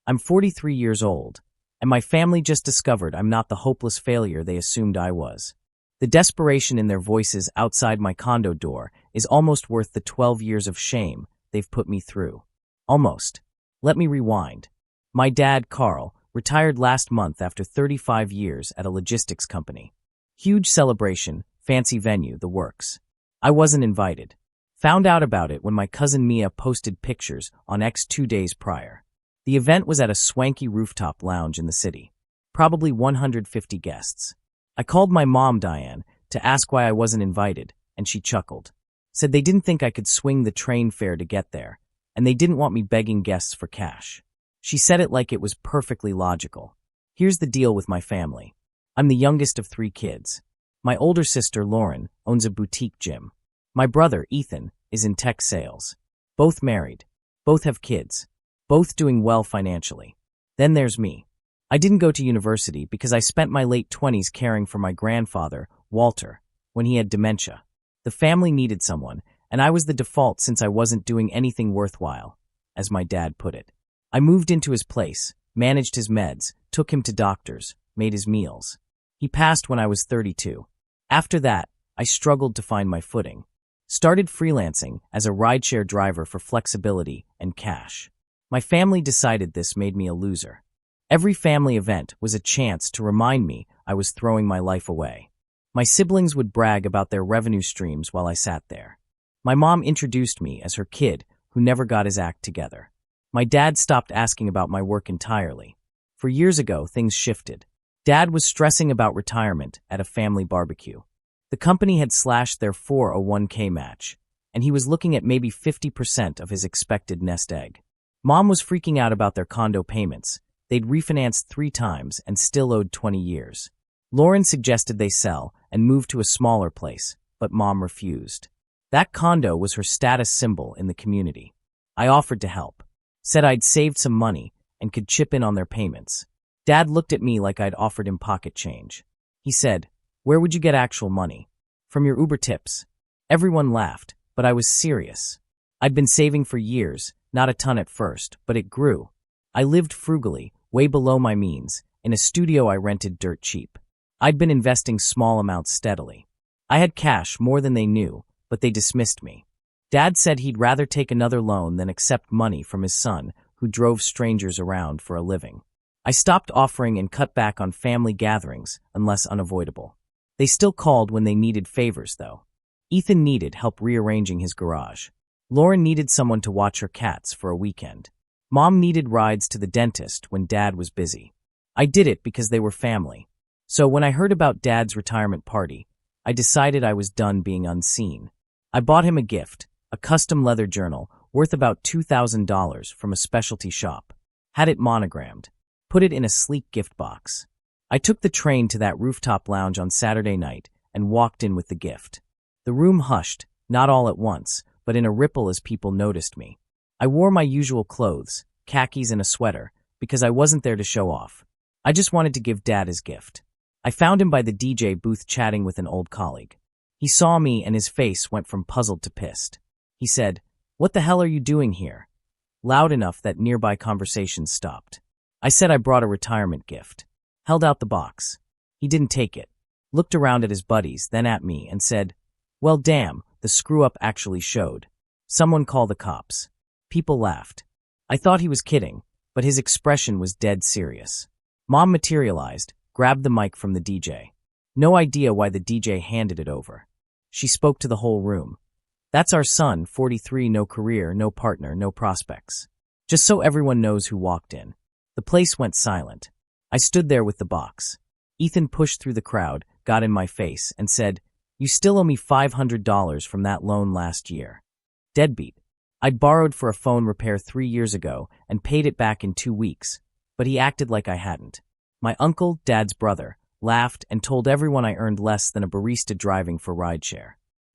I'm 43 years old, and my family just discovered I'm not the hopeless failure they assumed I was. The desperation in their voices outside my condo door is almost worth the 12 years of shame they've put me through. Almost. Let me rewind. My dad, Carl, retired last month after 35 years at a logistics company. Huge celebration, fancy venue, the works. I wasn't invited. Found out about it when my cousin Mia posted pictures on X 2 days prior. The event was at a swanky rooftop lounge in the city. Probably 150 guests. I called my mom, Diane, to ask why I wasn't invited, and she chuckled. Said they didn't think I could swing the train fare to get there, and they didn't want me begging guests for cash. She said it like it was perfectly logical. Here's the deal with my family. I'm the youngest of 3 kids. My older sister, Lauren, owns a boutique gym. My brother, Ethan, is in tech sales. Both married. Both have kids. Both doing well financially. Then there's me. I didn't go to university because I spent my late 20s caring for my grandfather, Walter, when he had dementia. The family needed someone, and I was the default since I wasn't doing anything worthwhile, as my dad put it. I moved into his place, managed his meds, took him to doctors, made his meals. He passed when I was 32. After that, I struggled to find my footing. Started freelancing as a rideshare driver for flexibility and cash. My family decided this made me a loser. Every family event was a chance to remind me I was throwing my life away. My siblings would brag about their revenue streams while I sat there. My mom introduced me as her kid who never got his act together. My dad stopped asking about my work entirely. For years ago, things shifted. Dad was stressing about retirement at a family barbecue. The company had slashed their 401k match, and he was looking at maybe 50% of his expected nest egg. Mom was freaking out about their condo payments. They'd refinanced 3 times and still owed 20 years. Lauren suggested they sell and move to a smaller place, but Mom refused. That condo was her status symbol in the community. I offered to help. Said I'd saved some money and could chip in on their payments. Dad looked at me like I'd offered him pocket change. He said, "Where would you get actual money?" "From your Uber tips." Everyone laughed, but I was serious. I'd been saving for years, not a ton at first, but it grew. I lived frugally, way below my means, in a studio I rented dirt cheap. I'd been investing small amounts steadily. I had cash more than they knew, but they dismissed me. Dad said he'd rather take another loan than accept money from his son, who drove strangers around for a living. I stopped offering and cut back on family gatherings, unless unavoidable. They still called when they needed favors, though. Ethan needed help rearranging his garage. Lauren needed someone to watch her cats for a weekend. Mom needed rides to the dentist when Dad was busy. I did it because they were family. So when I heard about Dad's retirement party, I decided I was done being unseen. I bought him a gift, a custom leather journal worth about $2,000 from a specialty shop. Had it monogrammed. Put it in a sleek gift box. I took the train to that rooftop lounge on Saturday night and walked in with the gift. The room hushed, not all at once, but in a ripple as people noticed me. I wore my usual clothes, khakis and a sweater, because I wasn't there to show off. I just wanted to give Dad his gift. I found him by the DJ booth chatting with an old colleague. He saw me and his face went from puzzled to pissed. He said, "What the hell are you doing here?" Loud enough that nearby conversations stopped. I said I brought a retirement gift. Held out the box. He didn't take it. Looked around at his buddies, then at me, and said, "Well, damn, the screw-up actually showed. Someone call the cops." People laughed. I thought he was kidding, but his expression was dead serious. Mom materialized, grabbed the mic from the DJ. No idea why the DJ handed it over. She spoke to the whole room. "That's our son, 43, no career, no partner, no prospects." Just so everyone knows who walked in. The place went silent. I stood there with the box. Ethan pushed through the crowd, got in my face, and said, "You still owe me $500 from that loan last year." Deadbeat. I'd borrowed for a phone repair 3 years ago and paid it back in 2 weeks, but he acted like I hadn't. My uncle, Dad's brother, laughed and told everyone I earned less than a barista driving for rideshare.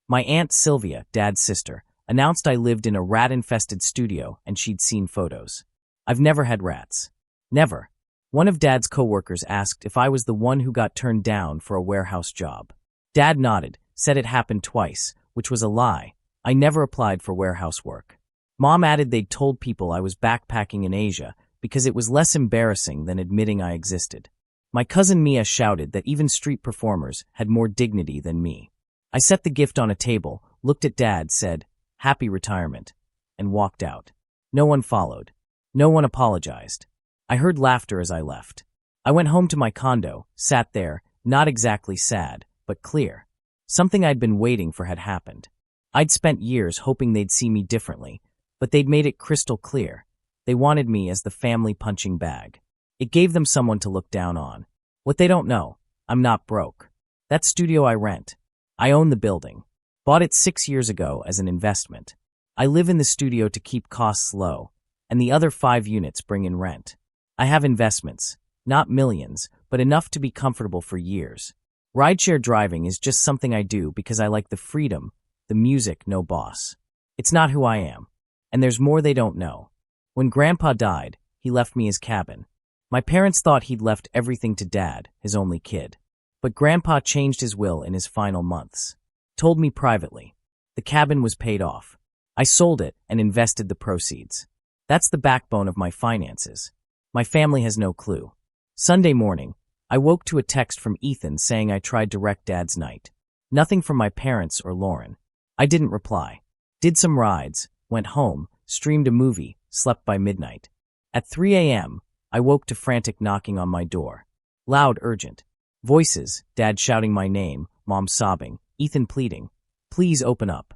My Aunt Sylvia, Dad's sister, announced I lived in a rat-infested studio and she'd seen photos. I've never had rats. Never. One of Dad's coworkers asked if I was the one who got turned down for a warehouse job. Dad nodded, said it happened twice, which was a lie. I never applied for warehouse work. Mom added they'd told people I was backpacking in Asia because it was less embarrassing than admitting I existed. My cousin Mia shouted that even street performers had more dignity than me. I set the gift on a table, looked at Dad, said, "Happy retirement," and walked out. No one followed. No one apologized. I heard laughter as I left. I went home to my condo, sat there, not exactly sad, but clear. Something I'd been waiting for had happened. I'd spent years hoping they'd see me differently, but they'd made it crystal clear. They wanted me as the family punching bag. It gave them someone to look down on. What they don't know, I'm not broke. That studio I rent. I own the building. Bought it 6 years ago as an investment. I live in the studio to keep costs low, and the other 5 units bring in rent. I have investments, not millions, but enough to be comfortable for years. Rideshare driving is just something I do because I like the freedom, the music, no boss. It's not who I am. And there's more they don't know. When Grandpa died, he left me his cabin. My parents thought he'd left everything to Dad, his only kid. But Grandpa changed his will in his final months. Told me privately. The cabin was paid off. I sold it and invested the proceeds. That's the backbone of my finances. My family has no clue. Sunday morning, I woke to a text from Ethan saying I tried to wreck Dad's night. Nothing from my parents or Lauren. I didn't reply. Did some rides, went home, streamed a movie, slept by midnight. At 3 a.m., I woke to frantic knocking on my door. Loud, urgent. Voices, Dad shouting my name, Mom sobbing, Ethan pleading, "Please open up."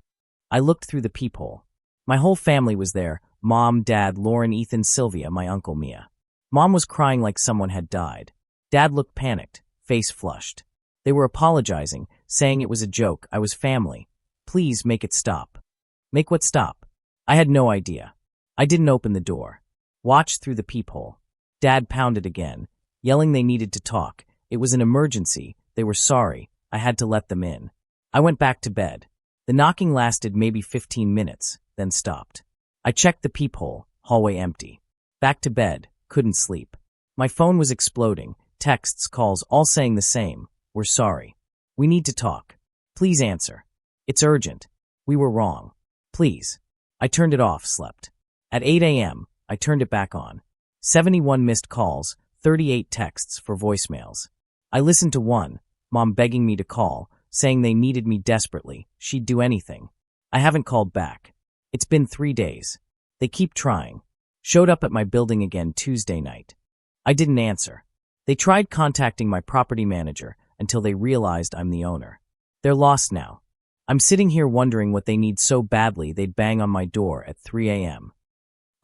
I looked through the peephole. My whole family was there, Mom, Dad, Lauren, Ethan, Sylvia, my Uncle Mia. Mom was crying like someone had died. Dad looked panicked, face flushed. They were apologizing, saying it was a joke, I was family. Please make it stop. Make what stop? I had no idea. I didn't open the door. Watched through the peephole. Dad pounded again, yelling they needed to talk. It was an emergency. They were sorry. I had to let them in. I went back to bed. The knocking lasted maybe 15 minutes, then stopped. I checked the peephole, hallway empty. Back to bed, couldn't sleep. My phone was exploding, texts, calls, all saying the same. We're sorry. We need to talk. Please answer. It's urgent. We were wrong. Please. I turned it off, slept. At 8 a.m., I turned it back on. 71 missed calls, 38 texts for voicemails. I listened to one, Mom begging me to call, saying they needed me desperately, she'd do anything. I haven't called back. It's been 3 days. They keep trying. Showed up at my building again Tuesday night. I didn't answer. They tried contacting my property manager until they realized I'm the owner. They're lost now. I'm sitting here wondering what they need so badly they'd bang on my door at 3 a.m.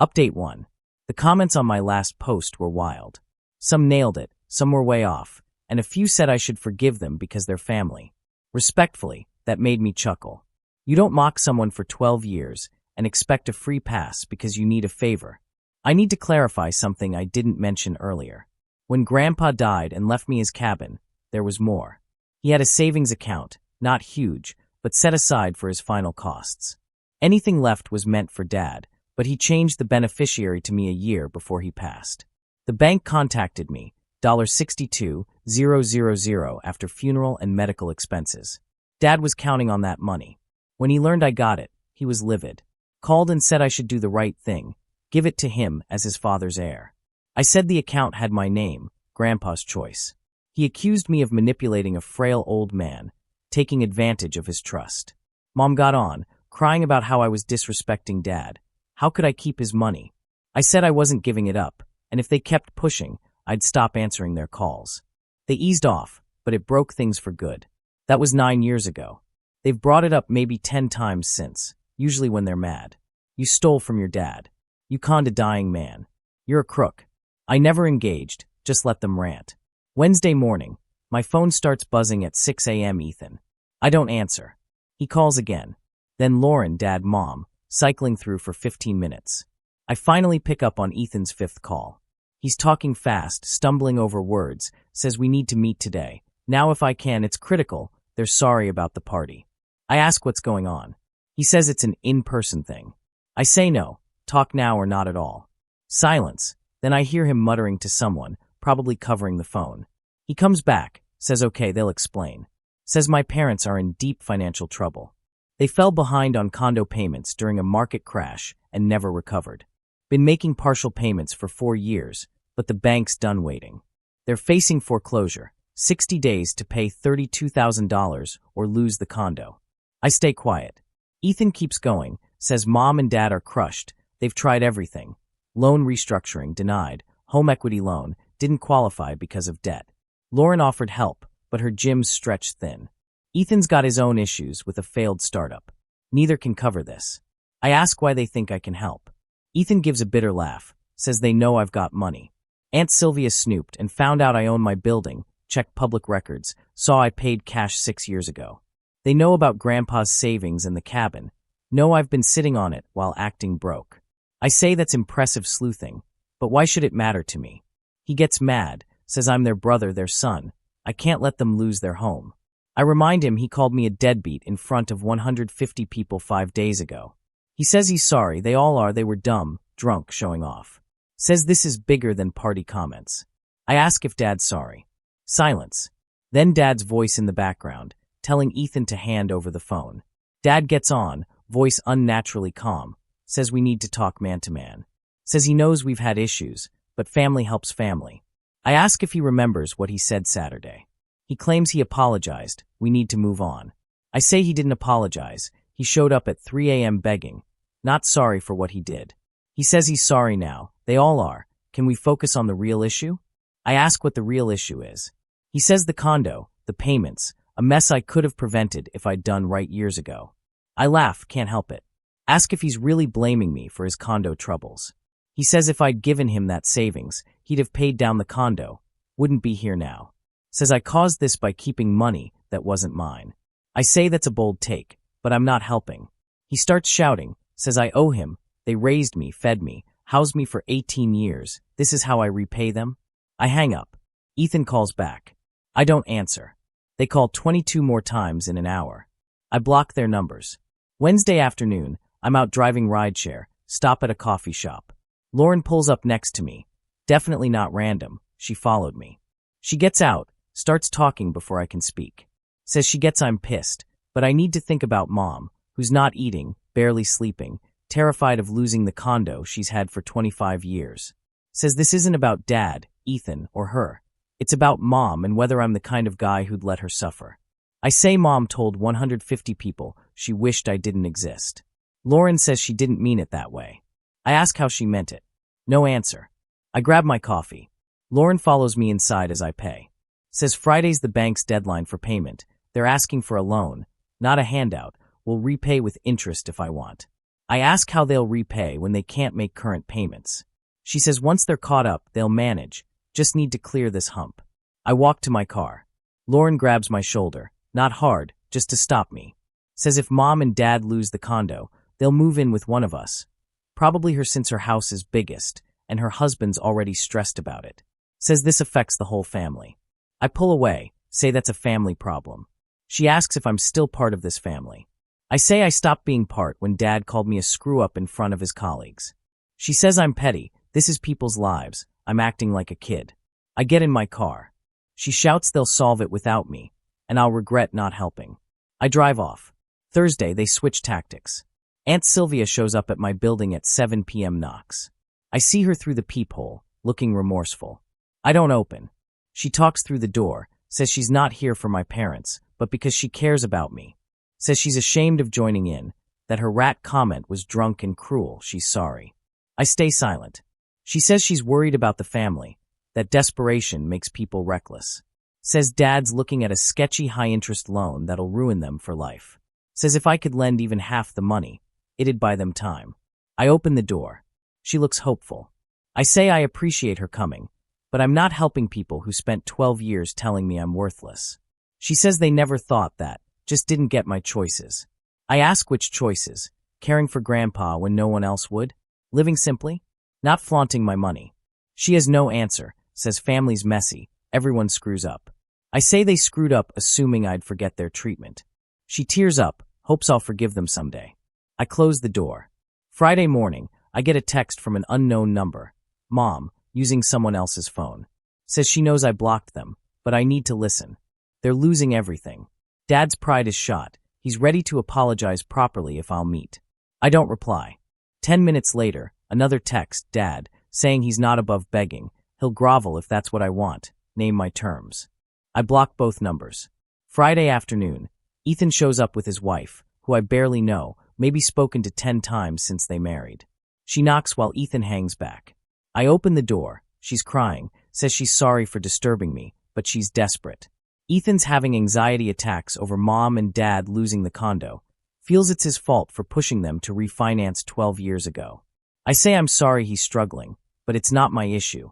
Update 1. The comments on my last post were wild. Some nailed it, some were way off, and a few said I should forgive them because they're family. Respectfully, that made me chuckle. You don't mock someone for 12 years and expect a free pass because you need a favor. I need to clarify something I didn't mention earlier. When Grandpa died and left me his cabin, there was more. He had a savings account, not huge, but set aside for his final costs. Anything left was meant for Dad, but he changed the beneficiary to me a year before he passed. The bank contacted me, $62,000 after funeral and medical expenses. Dad was counting on that money. When he learned I got it, he was livid. Called and said I should do the right thing, give it to him as his father's heir. I said the account had my name, Grandpa's choice. He accused me of manipulating a frail old man, taking advantage of his trust. Mom got on, crying about how I was disrespecting Dad. How could I keep his money? I said I wasn't giving it up, and if they kept pushing, I'd stop answering their calls. They eased off, but it broke things for good. That was 9 years ago. They've brought it up maybe 10 times since, usually when they're mad. You stole from your dad. You conned a dying man. You're a crook. I never engaged, just let them rant. Wednesday morning, my phone starts buzzing at 6 a.m. Ethan. I don't answer. He calls again. Then Lauren, Dad, Mom, cycling through for 15 minutes. I finally pick up on Ethan's 5th call. He's talking fast, stumbling over words, says we need to meet today. Now if I can, it's critical. They're sorry about the party. I ask what's going on. He says it's an in-person thing. I say no, talk now or not at all. Silence. Then I hear him muttering to someone, probably covering the phone. He comes back, says okay, they'll explain. Says my parents are in deep financial trouble. They fell behind on condo payments during a market crash and never recovered. Been making partial payments for 4 years, but the bank's done waiting. They're facing foreclosure, 60 days to pay $32,000 or lose the condo. I stay quiet. Ethan keeps going, says mom and dad are crushed. They've tried everything. Loan restructuring, denied. Home equity loan, didn't qualify because of debt. Lauren offered help, but her gym's stretched thin. Ethan's got his own issues with a failed startup. Neither can cover this. I ask why they think I can help. Ethan gives a bitter laugh, says they know I've got money. Aunt Sylvia snooped and found out I own my building, checked public records, saw I paid cash 6 years ago. They know about Grandpa's savings in the cabin, know I've been sitting on it while acting broke. I say that's impressive sleuthing, but why should it matter to me? He gets mad, says I'm their brother, their son. I can't let them lose their home. I remind him he called me a deadbeat in front of 150 people 5 days ago. He says he's sorry, they all are, they were dumb, drunk, showing off. Says this is bigger than party comments. I ask if Dad's sorry. Silence. Then Dad's voice in the background, telling Ethan to hand over the phone. Dad gets on, voice unnaturally calm, says we need to talk man to man. Says he knows we've had issues, but family helps family. I ask if he remembers what he said Saturday. He claims he apologized, we need to move on. I say he didn't apologize, he showed up at 3 a.m. begging, not sorry for what he did. He says he's sorry now, they all are, can we focus on the real issue? I ask what the real issue is. He says the condo, the payments, a mess I could have prevented if I'd done right years ago. I laugh, can't help it. Ask if he's really blaming me for his condo troubles. He says if I'd given him that savings, he'd have paid down the condo, wouldn't be here now. Says I caused this by keeping money that wasn't mine. I say that's a bold take, but I'm not helping. He starts shouting, says I owe him, they raised me, fed me, housed me for 18 years, this is how I repay them? I hang up. Ethan calls back. I don't answer. They call 22 more times in an hour. I block their numbers. Wednesday afternoon, I'm out driving rideshare, stop at a coffee shop. Lauren pulls up next to me. Definitely not random, she followed me. She gets out, starts talking before I can speak. Says she gets I'm pissed, but I need to think about Mom, who's not eating, barely sleeping, terrified of losing the condo she's had for 25 years. Says this isn't about Dad, Ethan, or her. It's about Mom and whether I'm the kind of guy who'd let her suffer. I say Mom told 150 people she wished I didn't exist. Lauren says she didn't mean it that way. I ask how she meant it. No answer. I grab my coffee. Lauren follows me inside as I pay. Says Friday's the bank's deadline for payment. They're asking for a loan, not a handout. We'll repay with interest if I want. I ask how they'll repay when they can't make current payments. She says once they're caught up, they'll manage. Just need to clear this hump. I walk to my car. Lauren grabs my shoulder, not hard, just to stop me. Says if Mom and Dad lose the condo, they'll move in with one of us. Probably her since her house is biggest, and her husband's already stressed about it. Says this affects the whole family. I pull away, say that's a family problem. She asks if I'm still part of this family. I say I stopped being part when Dad called me a screw-up in front of his colleagues. She says I'm petty, this is people's lives, I'm acting like a kid. I get in my car. She shouts they'll solve it without me, and I'll regret not helping. I drive off. Thursday, they switch tactics. Aunt Sylvia shows up at my building at 7 p.m. knocks. I see her through the peephole, looking remorseful. I don't open. She talks through the door, says she's not here for my parents, but because she cares about me. Says she's ashamed of joining in, that her rat comment was drunk and cruel, she's sorry. I stay silent. She says she's worried about the family, that desperation makes people reckless. Says Dad's looking at a sketchy high-interest loan that'll ruin them for life. Says if I could lend even half the money, it'd buy them time. I open the door. She looks hopeful. I say I appreciate her coming, but I'm not helping people who spent 12 years telling me I'm worthless. She says they never thought that, just didn't get my choices. I ask which choices, caring for Grandpa when no one else would? Living simply? Not flaunting my money. She has no answer, says family's messy, everyone screws up. I say they screwed up assuming I'd forget their treatment. She tears up, hopes I'll forgive them someday. I close the door. Friday morning, I get a text from an unknown number. Mom, using someone else's phone. Says she knows I blocked them, but I need to listen. They're losing everything. Dad's pride is shot. He's ready to apologize properly if I'll meet. I don't reply. 10 minutes later, Another text, Dad, saying he's not above begging. He'll grovel if that's what I want. Name my terms. I block both numbers. Friday afternoon, Ethan shows up with his wife, who I barely know, maybe spoken to 10 times since they married. She knocks while Ethan hangs back. I open the door. She's crying, says she's sorry for disturbing me, but she's desperate. Ethan's having anxiety attacks over Mom and Dad losing the condo. Feels it's his fault for pushing them to refinance 12 years ago. I say I'm sorry he's struggling, but it's not my issue.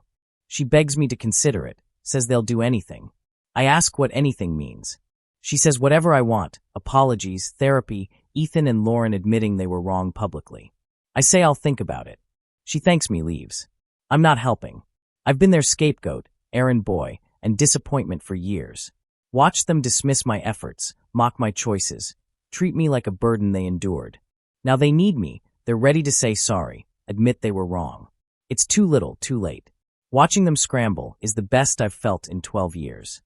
She begs me to consider it, says they'll do anything. I ask what anything means. She says whatever I want, apologies, therapy, Ethan and Lauren admitting they were wrong publicly. I say I'll think about it. She thanks me, leaves. I'm not helping. I've been their scapegoat, errand boy, and disappointment for years. Watched them dismiss my efforts, mock my choices, treat me like a burden they endured. Now they need me, they're ready to say sorry, admit they were wrong. It's too little, too late. Watching them scramble is the best I've felt in 12 years.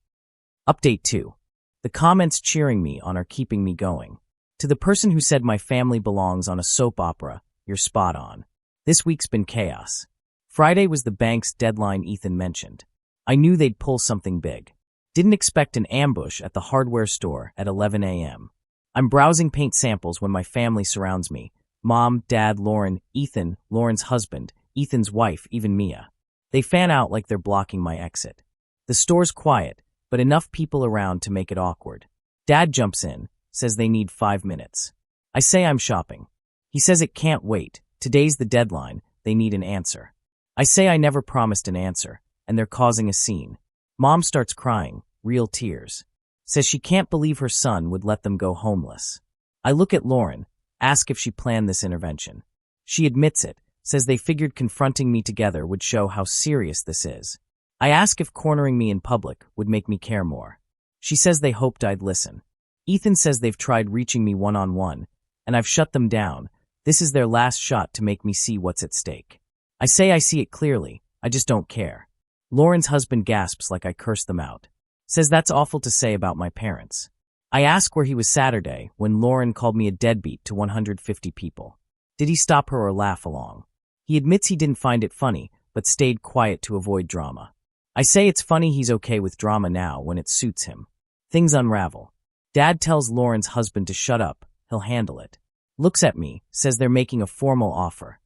Update 2. The comments cheering me on are keeping me going. To the person who said my family belongs on a soap opera, you're spot on. This week's been chaos. Friday was the bank's deadline Ethan mentioned. I knew they'd pull something big. Didn't expect an ambush at the hardware store at 11 a.m. I'm browsing paint samples when my family surrounds me. Mom, Dad, Lauren, Ethan, Lauren's husband, Ethan's wife, even Mia. They fan out like they're blocking my exit. The store's quiet, but enough people around to make it awkward. Dad jumps in, says they need 5 minutes. I say I'm shopping. He says it can't wait. Today's the deadline. They need an answer. I say I never promised an answer, and they're causing a scene. Mom starts crying, real tears. Says she can't believe her son would let them go homeless. I look at Lauren, ask if she planned this intervention. She admits it, says they figured confronting me together would show how serious this is. I ask if cornering me in public would make me care more. She says they hoped I'd listen. Ethan says they've tried reaching me one-on-one, and I've shut them down. This is their last shot to make me see what's at stake. I say I see it clearly, I just don't care. Lauren's husband gasps like I cursed them out. Says that's awful to say about my parents. I ask where he was Saturday when Lauren called me a deadbeat to 150 people. Did he stop her or laugh along? He admits he didn't find it funny, but stayed quiet to avoid drama. I say it's funny he's okay with drama now when it suits him. Things unravel. Dad tells Lauren's husband to shut up, he'll handle it. Looks at me, says they're making a formal offer.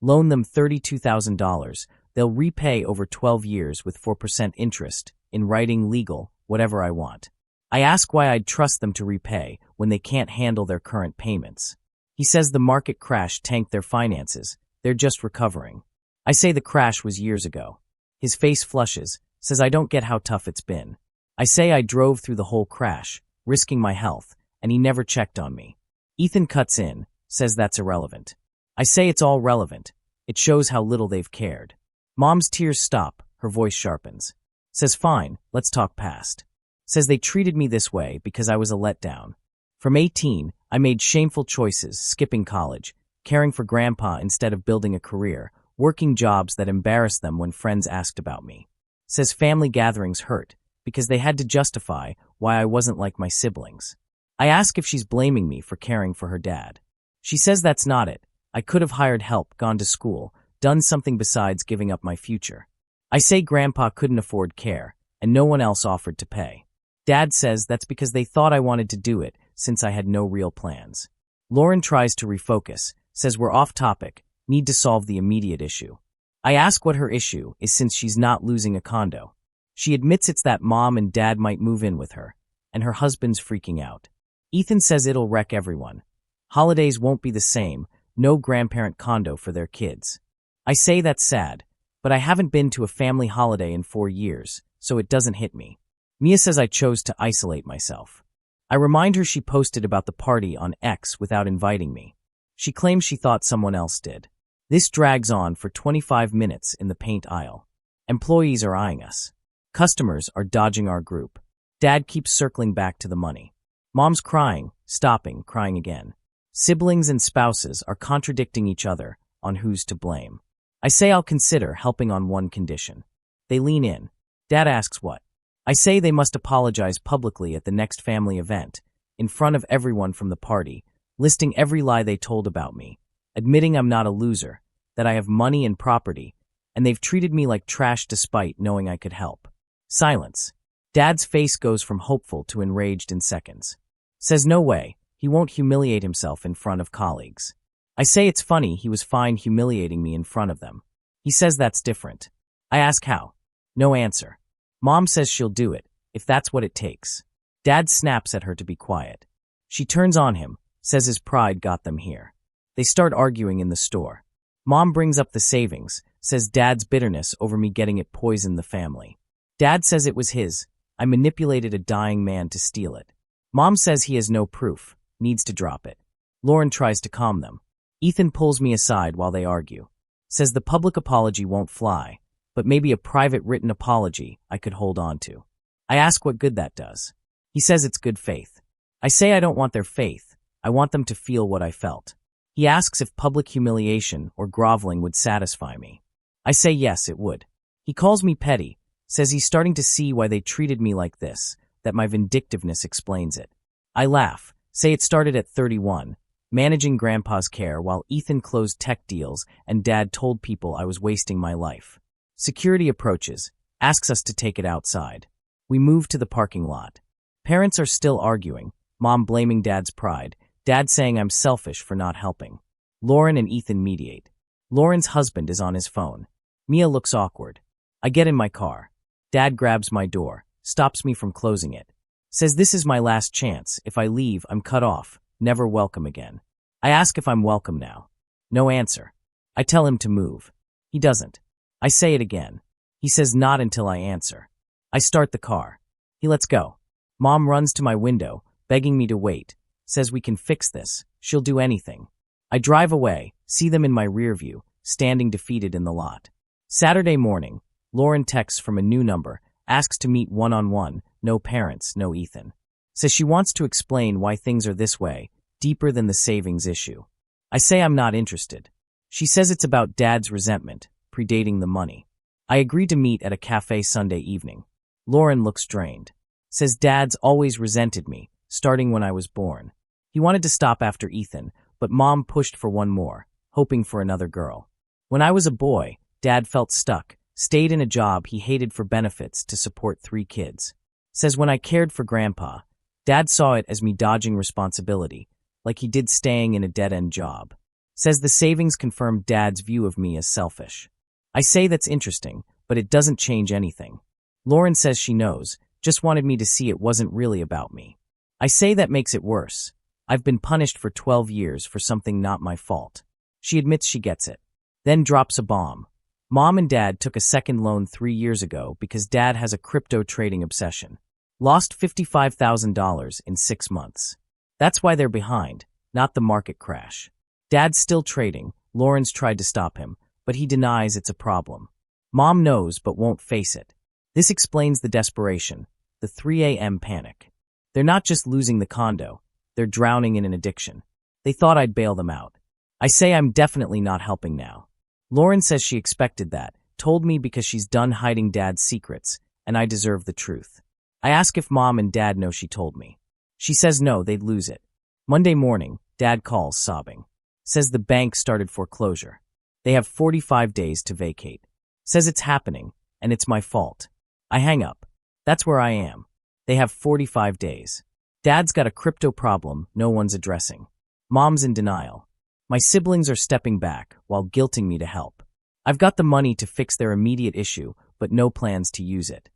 Loan them $32,000. They'll repay over 12 years with 4% interest, in writing, legal, whatever I want. I ask why I'd trust them to repay when they can't handle their current payments. He says the market crash tanked their finances. They're just recovering. I say the crash was years ago. His face flushes, says I don't get how tough it's been. I say I drove through the whole crash, risking my health, and he never checked on me. Ethan cuts in, says that's irrelevant. I say it's all relevant. It shows how little they've cared. Mom's tears stop, her voice sharpens. Says fine, let's talk past. Says they treated me this way because I was a letdown. From 18, I made shameful choices, skipping college, caring for grandpa instead of building a career, working jobs that embarrassed them when friends asked about me. Says family gatherings hurt because they had to justify why I wasn't like my siblings. I ask if she's blaming me for caring for her dad. She says that's not it. I could have hired help, gone to school, done something besides giving up my future. I say grandpa couldn't afford care, and no one else offered to pay. Dad says that's because they thought I wanted to do it since I had no real plans. Lauren tries to refocus, says we're off topic, need to solve the immediate issue. I ask what her issue is since she's not losing a condo. She admits it's that Mom and Dad might move in with her, and her husband's freaking out. Ethan says it'll wreck everyone. Holidays won't be the same, no grandparent condo for their kids. I say that's sad, but I haven't been to a family holiday in 4 years, so it doesn't hit me. Mia says I chose to isolate myself. I remind her she posted about the party on X without inviting me. She claims she thought someone else did. This drags on for 25 minutes in the paint aisle. Employees are eyeing us. Customers are dodging our group. Dad keeps circling back to the money. Mom's crying, stopping, crying again. Siblings and spouses are contradicting each other on who's to blame. I say I'll consider helping on one condition. They lean in. Dad asks what. I say they must apologize publicly at the next family event, in front of everyone from the party, listing every lie they told about me, admitting I'm not a loser, that I have money and property, and they've treated me like trash despite knowing I could help. Silence. Dad's face goes from hopeful to enraged in seconds. Says no way, he won't humiliate himself in front of colleagues. I say it's funny he was fine humiliating me in front of them. He says that's different. I ask how. No answer. Mom says she'll do it, if that's what it takes. Dad snaps at her to be quiet. She turns on him, says his pride got them here. They start arguing in the store. Mom brings up the savings, says Dad's bitterness over me getting it poisoned the family. Dad says it was his. I manipulated a dying man to steal it. Mom says he has no proof, needs to drop it. Lauren tries to calm them. Ethan pulls me aside while they argue. Says the public apology won't fly, but maybe a private written apology I could hold on to. I ask what good that does. He says it's good faith. I say I don't want their faith. I want them to feel what I felt. He asks if public humiliation or groveling would satisfy me. I say yes, it would. He calls me petty, says he's starting to see why they treated me like this, that my vindictiveness explains it. I laugh, say it started at 31, managing Grandpa's care while Ethan closed tech deals and Dad told people I was wasting my life. Security approaches, asks us to take it outside. We move to the parking lot. Parents are still arguing, Mom blaming Dad's pride, Dad saying I'm selfish for not helping. Lauren and Ethan mediate. Lauren's husband is on his phone. Mia looks awkward. I get in my car. Dad grabs my door, stops me from closing it. Says this is my last chance, if I leave, I'm cut off, never welcome again. I ask if I'm welcome now. No answer. I tell him to move. He doesn't. I say it again. He says not until I answer. I start the car. He lets go. Mom runs to my window, begging me to wait, says we can fix this, she'll do anything. I drive away, see them in my rear view, standing defeated in the lot. Saturday morning, Lauren texts from a new number, asks to meet one-on-one, no parents, no Ethan. Says she wants to explain why things are this way, deeper than the savings issue. I say I'm not interested. She says it's about Dad's resentment, predating the money. I agree to meet at a cafe Sunday evening. Lauren looks drained. Says Dad's always resented me, starting when I was born. He wanted to stop after Ethan, but Mom pushed for one more, hoping for another girl. When I was a boy, Dad felt stuck, stayed in a job he hated for benefits to support 3 kids. Says when I cared for Grandpa, Dad saw it as me dodging responsibility, like he did staying in a dead-end job. Says the savings confirmed Dad's view of me as selfish. I say that's interesting, but it doesn't change anything. Lauren says she knows, just wanted me to see it wasn't really about me. I say that makes it worse. I've been punished for 12 years for something not my fault. She admits she gets it. Then drops a bomb. Mom and Dad took a second loan 3 years ago because Dad has a crypto trading obsession. Lost $55,000 in 6 months. That's why they're behind, not the market crash. Dad's still trading. Lauren's tried to stop him, but he denies it's a problem. Mom knows but won't face it. This explains the desperation, the 3 a.m. panic. They're not just losing the condo, they're drowning in an addiction. They thought I'd bail them out. I say I'm definitely not helping now. Lauren says she expected that, told me because she's done hiding Dad's secrets, and I deserve the truth. I ask if Mom and Dad know she told me. She says no, they'd lose it. Monday morning, Dad calls sobbing. Says the bank started foreclosure. They have 45 days to vacate. Says it's happening, and it's my fault. I hang up. That's where I am. They have 45 days. Dad's got a crypto problem no one's addressing. Mom's in denial. My siblings are stepping back while guilting me to help. I've got the money to fix their immediate issue, but no plans to use it.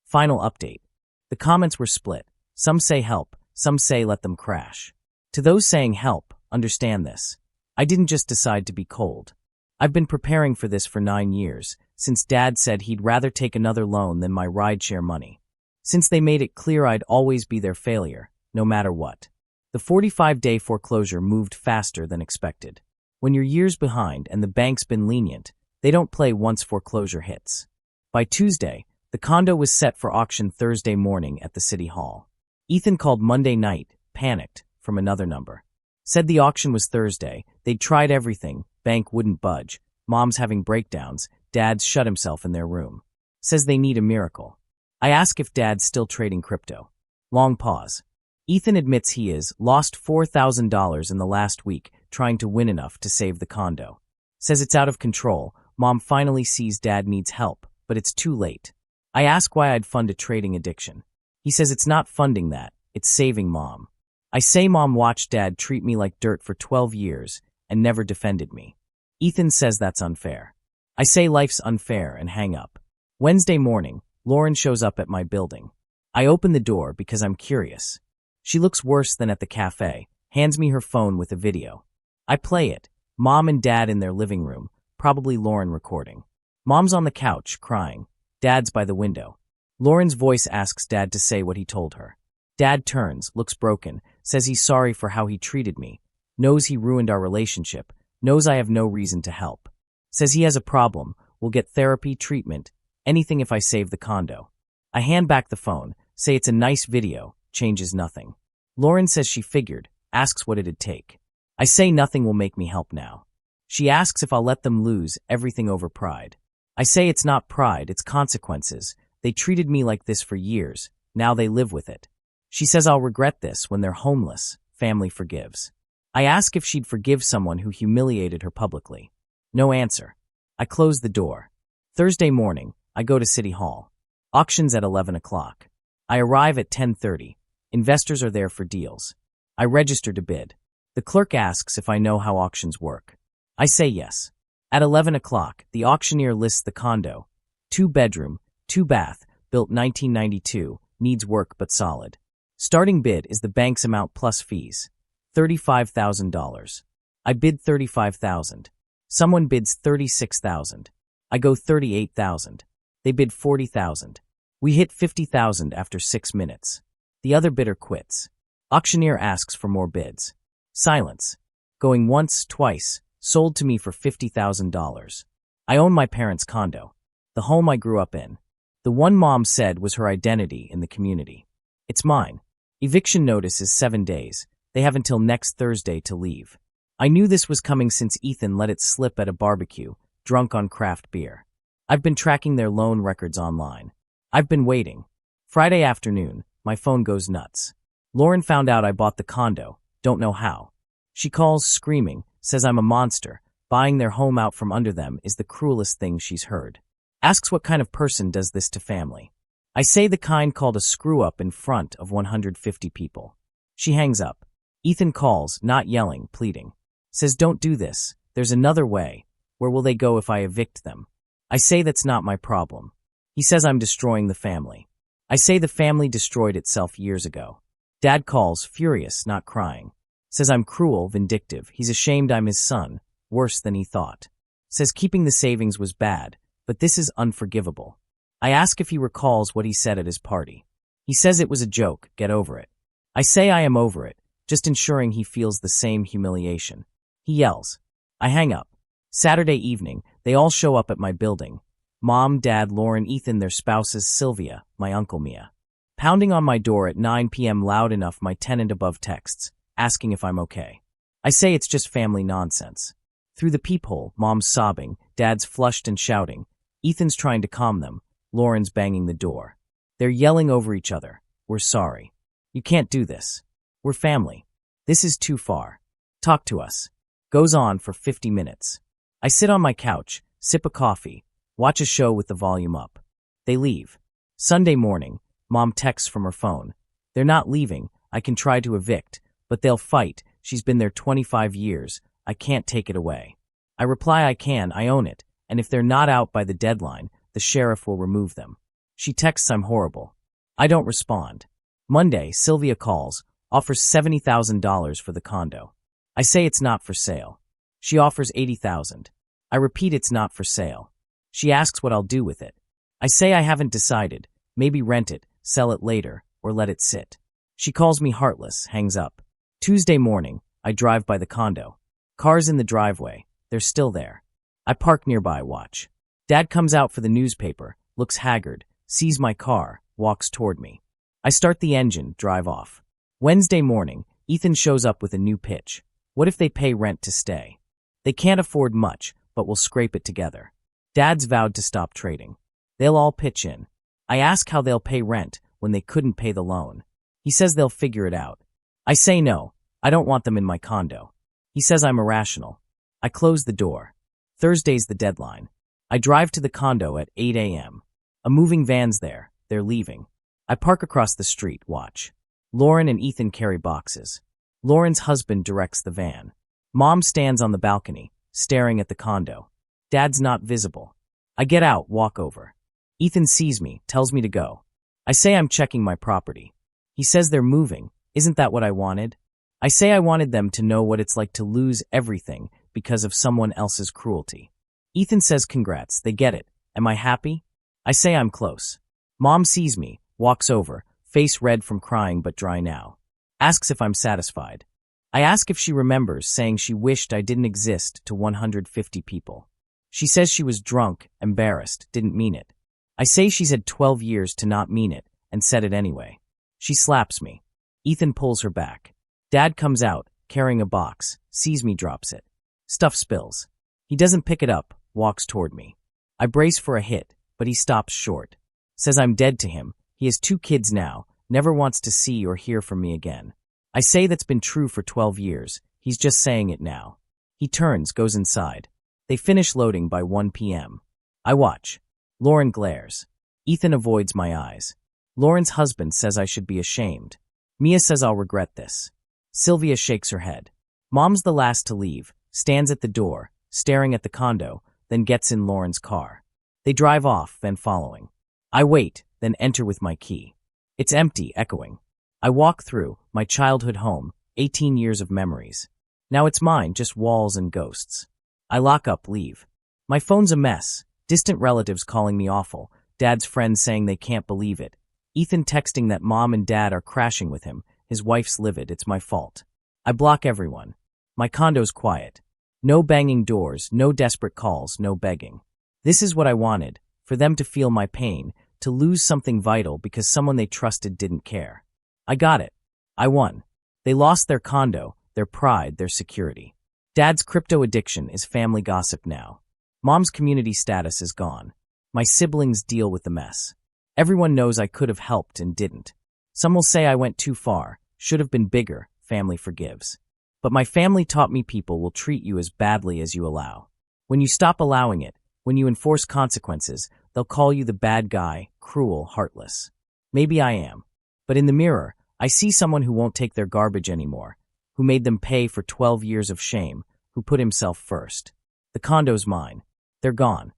Final update. The comments were split. Some say help, some say let them crash. To those saying help, understand this. I didn't just decide to be cold. I've been preparing for this for 9 years, since Dad said he'd rather take another loan than my rideshare money. Since they made it clear I'd always be their failure, no matter what. The 45-day foreclosure moved faster than expected. When you're years behind and the bank's been lenient, they don't play once foreclosure hits. By Tuesday, the condo was set for auction Thursday morning at the city hall. Ethan called Monday night, panicked, from another number. Said the auction was Thursday, they'd tried everything, bank wouldn't budge, Mom's having breakdowns, Dad's shut himself in their room. Says they need a miracle. I ask if Dad's still trading crypto. Long pause. Ethan admits he is, lost $4,000 in the last week trying to win enough to save the condo. Says it's out of control. Mom finally sees Dad needs help, but it's too late. I ask why I'd fund a trading addiction. He says it's not funding that, it's saving Mom. I say Mom watched Dad treat me like dirt for 12 years and never defended me. Ethan says that's unfair. I say life's unfair and hang up. Wednesday morning, Lauren shows up at my building. I open the door because I'm curious. She looks worse than at the cafe, hands me her phone with a video. I play it. Mom and Dad in their living room, probably Lauren recording. Mom's on the couch, crying. Dad's by the window. Lauren's voice asks Dad to say what he told her. Dad turns, looks broken, says he's sorry for how he treated me, knows he ruined our relationship, knows I have no reason to help. Says he has a problem, will get therapy, treatment, anything if I save the condo. I hand back the phone, say it's a nice video, changes nothing. Lauren says she figured, asks what it'd take. I say nothing will make me help now. She asks if I'll let them lose everything over pride. I say it's not pride, it's consequences. They treated me like this for years, now they live with it. She says I'll regret this when they're homeless, family forgives. I ask if she'd forgive someone who humiliated her publicly. No answer. I close the door. Thursday morning, I go to City Hall. Auctions at 11 o'clock. I arrive at 10:30. Investors are there for deals. I register to bid. The clerk asks if I know how auctions work. I say yes. At 11 o'clock, the auctioneer lists the condo. 2-bedroom, 2-bath, built 1992, needs work but solid. Starting bid is the bank's amount plus fees. $35,000. I bid $35,000. Someone bids $36,000. I go $38,000. They bid $40,000. We hit $50,000 after 6 minutes. The other bidder quits. Auctioneer asks for more bids. Silence. Going once, twice, sold to me for $50,000. I own my parents' condo, the home I grew up in. The one Mom said was her identity in the community. It's mine. Eviction notice is 7 days. They have until next Thursday to leave. I knew this was coming since Ethan let it slip at a barbecue, drunk on craft beer. I've been tracking their loan records online. I've been waiting. Friday afternoon, my phone goes nuts. Lauren found out I bought the condo, don't know how. She calls screaming, says I'm a monster. Buying their home out from under them is the cruelest thing she's heard. Asks what kind of person does this to family. I say the kind called a screw-up in front of 150 people. She hangs up. Ethan calls, not yelling, pleading. Says don't do this, there's another way. Where will they go if I evict them? I say that's not my problem. He says I'm destroying the family. I say the family destroyed itself years ago. Dad calls, furious, not crying. Says I'm cruel, vindictive, he's ashamed I'm his son, worse than he thought. Says keeping the savings was bad, but this is unforgivable. I ask if he recalls what he said at his party. He says it was a joke, get over it. I say I am over it, just ensuring he feels the same humiliation. He yells. I hang up. Saturday evening, they all show up at my building. Mom, Dad, Lauren, Ethan, their spouses, Sylvia, my uncle Mia. Pounding on my door at 9 p.m. loud enough my tenant above texts, asking if I'm okay. I say it's just family nonsense. Through the peephole, Mom's sobbing, Dad's flushed and shouting. Ethan's trying to calm them. Lauren's banging the door. They're yelling over each other. We're sorry. You can't do this. We're family. This is too far. Talk to us. Goes on for 50 minutes. I sit on my couch, sip a coffee, watch a show with the volume up. They leave. Sunday morning, Mom texts from her phone. They're not leaving. I can try to evict, but they'll fight. She's been there 25 years. I can't take it away. I reply I can, I own it, and if they're not out by the deadline, the sheriff will remove them. She texts I'm horrible. I don't respond. Monday, Sylvia calls, offers $70,000 for the condo. I say it's not for sale. She offers $80,000. I repeat it's not for sale. She asks what I'll do with it. I say I haven't decided, maybe rent it, sell it later, or let it sit. She calls me heartless, hangs up. Tuesday morning, I drive by the condo. Cars in the driveway, they're still there. I park nearby, watch. Dad comes out for the newspaper, looks haggard, sees my car, walks toward me. I start the engine, drive off. Wednesday morning, Ethan shows up with a new pitch. What if they pay rent to stay? They can't afford much, but we'll scrape it together. Dad's vowed to stop trading. They'll all pitch in. I ask how they'll pay rent when they couldn't pay the loan. He says they'll figure it out. I say no, I don't want them in my condo. He says I'm irrational. I close the door. Thursday's the deadline. I drive to the condo at 8 a.m. A moving van's there. They're leaving. I park across the street, watch. Lauren and Ethan carry boxes. Lauren's husband directs the van. Mom stands on the balcony, staring at the condo. Dad's not visible. I get out, walk over. Ethan sees me, tells me to go. I say I'm checking my property. He says they're moving. Isn't that what I wanted? I say I wanted them to know what it's like to lose everything because of someone else's cruelty. Ethan says congrats, they get it. Am I happy? I say I'm close. Mom sees me, walks over, face red from crying but dry now. Asks if I'm satisfied. I ask if she remembers saying she wished I didn't exist to 150 people. She says she was drunk, embarrassed, didn't mean it. I say she's had 12 years to not mean it, and said it anyway. She slaps me. Ethan pulls her back. Dad comes out, carrying a box, sees me, drops it. Stuff spills. He doesn't pick it up, walks toward me. I brace for a hit, but he stops short. Says I'm dead to him. He has 2 kids now, never wants to see or hear from me again. I say that's been true for 12 years. He's just saying it now. He turns, goes inside. They finish loading by 1 p.m. I watch. Lauren glares. Ethan avoids my eyes. Lauren's husband says I should be ashamed. Mia says I'll regret this. Sylvia shakes her head. Mom's the last to leave, stands at the door, staring at the condo, then gets in Lauren's car. They drive off, then following. I wait, then enter with my key. It's empty, echoing. I walk through, my childhood home, 18 years of memories. Now it's mine, just walls and ghosts. I lock up, leave. My phone's a mess. Distant relatives calling me awful. Dad's friends saying they can't believe it. Ethan texting that Mom and Dad are crashing with him. His wife's livid, it's my fault. I block everyone. My condo's quiet. No banging doors, no desperate calls, no begging. This is what I wanted, for them to feel my pain, to lose something vital because someone they trusted didn't care. I got it. I won. They lost their condo, their pride, their security. Dad's crypto addiction is family gossip now. Mom's community status is gone. My siblings deal with the mess. Everyone knows I could have helped and didn't. Some will say I went too far, should have been bigger, family forgives. But my family taught me people will treat you as badly as you allow. When you stop allowing it, when you enforce consequences, they'll call you the bad guy, cruel, heartless. Maybe I am. But in the mirror, I see someone who won't take their garbage anymore, who made them pay for 12 years of shame, who put himself first. The condo's mine. They're gone.